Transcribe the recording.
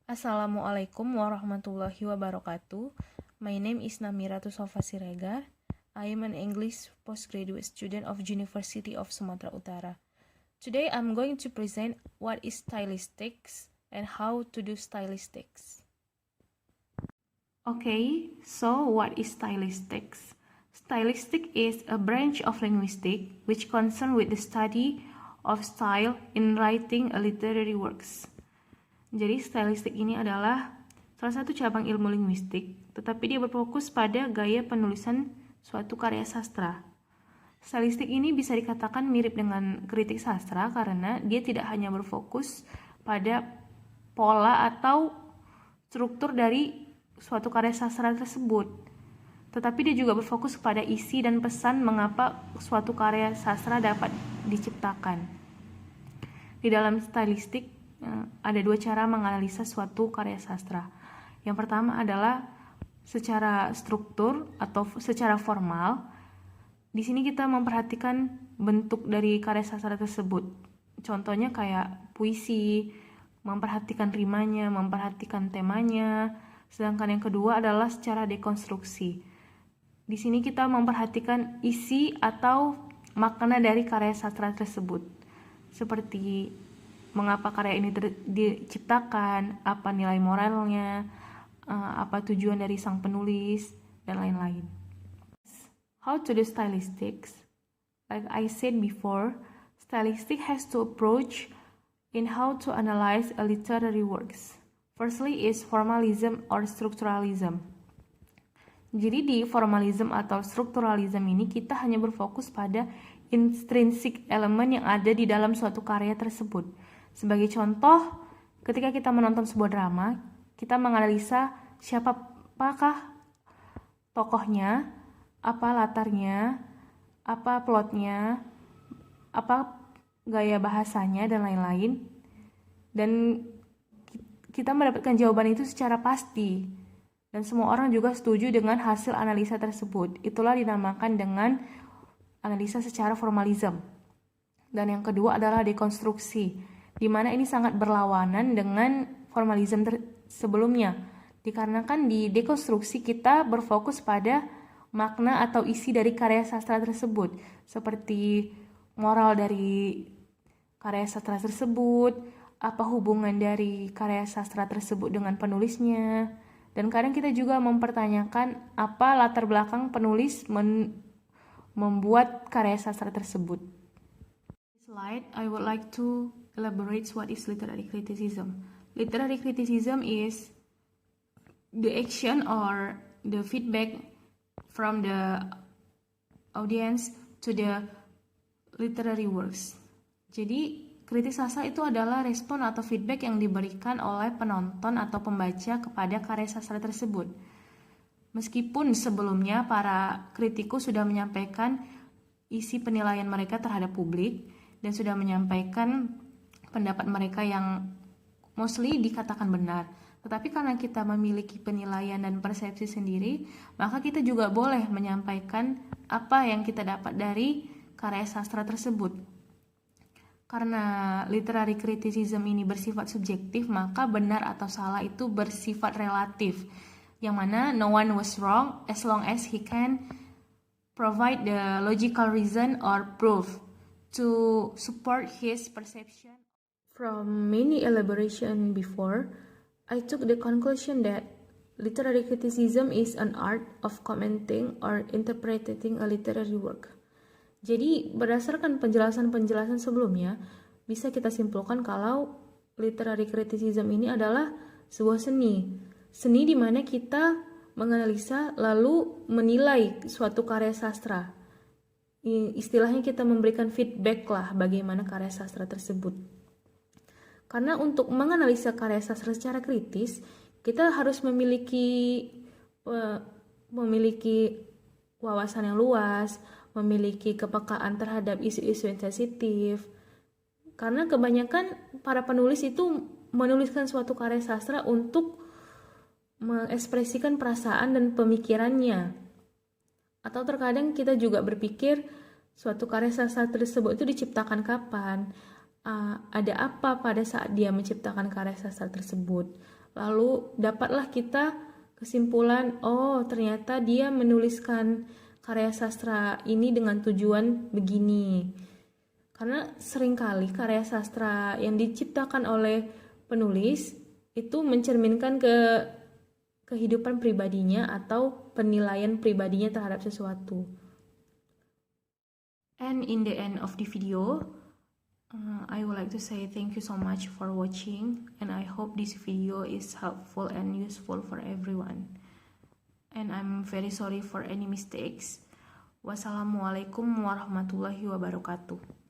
Assalamualaikum warahmatullahi wabarakatuh. My name is Namiratu Sofa Siregar. I am an English postgraduate student of University of Sumatera Utara. Today I'm going to present what is stylistics and how to do stylistics. Okay, so what is stylistics? Stylistic is a branch of linguistics which concern with the study of style in writing a literary works. Jadi stylistik ini adalah salah satu cabang ilmu linguistik, tetapi dia berfokus pada gaya penulisan suatu karya sastra. Stylistik ini bisa dikatakan mirip dengan kritik sastra karena dia tidak hanya berfokus pada pola atau struktur dari suatu karya sastra tersebut, tetapi dia juga berfokus pada isi dan pesan mengapa suatu karya sastra dapat diciptakan. Di dalam stylistik ada dua cara menganalisa suatu karya sastra. Yang pertama adalah secara struktur atau secara formal. Di sini kita memperhatikan bentuk dari karya sastra tersebut. Contohnya kayak puisi, memperhatikan rimanya, memperhatikan temanya. Sedangkan yang kedua adalah secara dekonstruksi. Di sini kita memperhatikan isi atau makna dari karya sastra tersebut. Seperti mengapa karya ini diciptakan, apa nilai moralnya, apa tujuan dari sang penulis, dan lain-lain. How to do stylistics? Like I said before, stylistic has two approach in how to analyze a literary works. Firstly is formalism or structuralism. Jadi di formalism atau strukturalism ini kita hanya berfokus pada intrinsic elemen yang ada di dalam suatu karya tersebut. Sebagai contoh, ketika kita menonton sebuah drama, kita menganalisa siapakah tokohnya, apa latarnya, apa plotnya, apa gaya bahasanya, dan lain-lain. Dan kita mendapatkan jawaban itu secara pasti. Dan semua orang juga setuju dengan hasil analisa tersebut. Itulah dinamakan dengan analisa secara formalism. Dan yang kedua adalah dekonstruksi, di mana ini sangat berlawanan dengan formalisme sebelumnya. Dikarenakan di dekonstruksi kita berfokus pada makna atau isi dari karya sastra tersebut, seperti moral dari karya sastra tersebut, apa hubungan dari karya sastra tersebut dengan penulisnya, dan kadang kita juga mempertanyakan apa latar belakang penulis membuat karya sastra tersebut. Slide, I would like to elaborate what is literary criticism. Literary criticism is the action or the feedback from the audience to the literary works. Jadi, kritik sastra itu adalah respon atau feedback yang diberikan oleh penonton atau pembaca kepada karya sastra tersebut. Meskipun sebelumnya para kritikus sudah menyampaikan isi penilaian mereka terhadap publik dan sudah menyampaikan pendapat mereka yang mostly dikatakan benar. Tetapi karena kita memiliki penilaian dan persepsi sendiri, maka kita juga boleh menyampaikan apa yang kita dapat dari karya sastra tersebut. Karena literary criticism ini bersifat subjektif, maka benar atau salah itu bersifat relatif. Yang mana no one was wrong as long as he can provide the logical reason or proof to support his perception. From many elaboration before, I took the conclusion that literary criticism is an art of commenting or interpreting a literary work. Jadi, berdasarkan penjelasan-penjelasan sebelumnya, bisa kita simpulkan kalau literary criticism ini adalah sebuah seni. Seni di mana kita menganalisa lalu menilai suatu karya sastra. Istilahnya kita memberikan feedback lah bagaimana karya sastra tersebut. Karena untuk menganalisa karya sastra secara kritis, kita harus memiliki wawasan yang luas, memiliki kepekaan terhadap isu-isu yang sensitif. Karena kebanyakan para penulis itu menuliskan suatu karya sastra untuk mengekspresikan perasaan dan pemikirannya. Atau terkadang kita juga berpikir suatu karya sastra tersebut itu diciptakan kapan, ada apa pada saat dia menciptakan karya sastra tersebut. Lalu dapatlah kita kesimpulan, oh ternyata dia menuliskan karya sastra ini dengan tujuan begini. Karena seringkali karya sastra yang diciptakan oleh penulis itu mencerminkan kehidupan pribadinya atau penilaian pribadinya terhadap sesuatu. And in the end of the video, I would like to say thank you so much for watching, and I hope this video is helpful and useful for everyone. And I'm very sorry for any mistakes. Wassalamualaikum warahmatullahi wabarakatuh.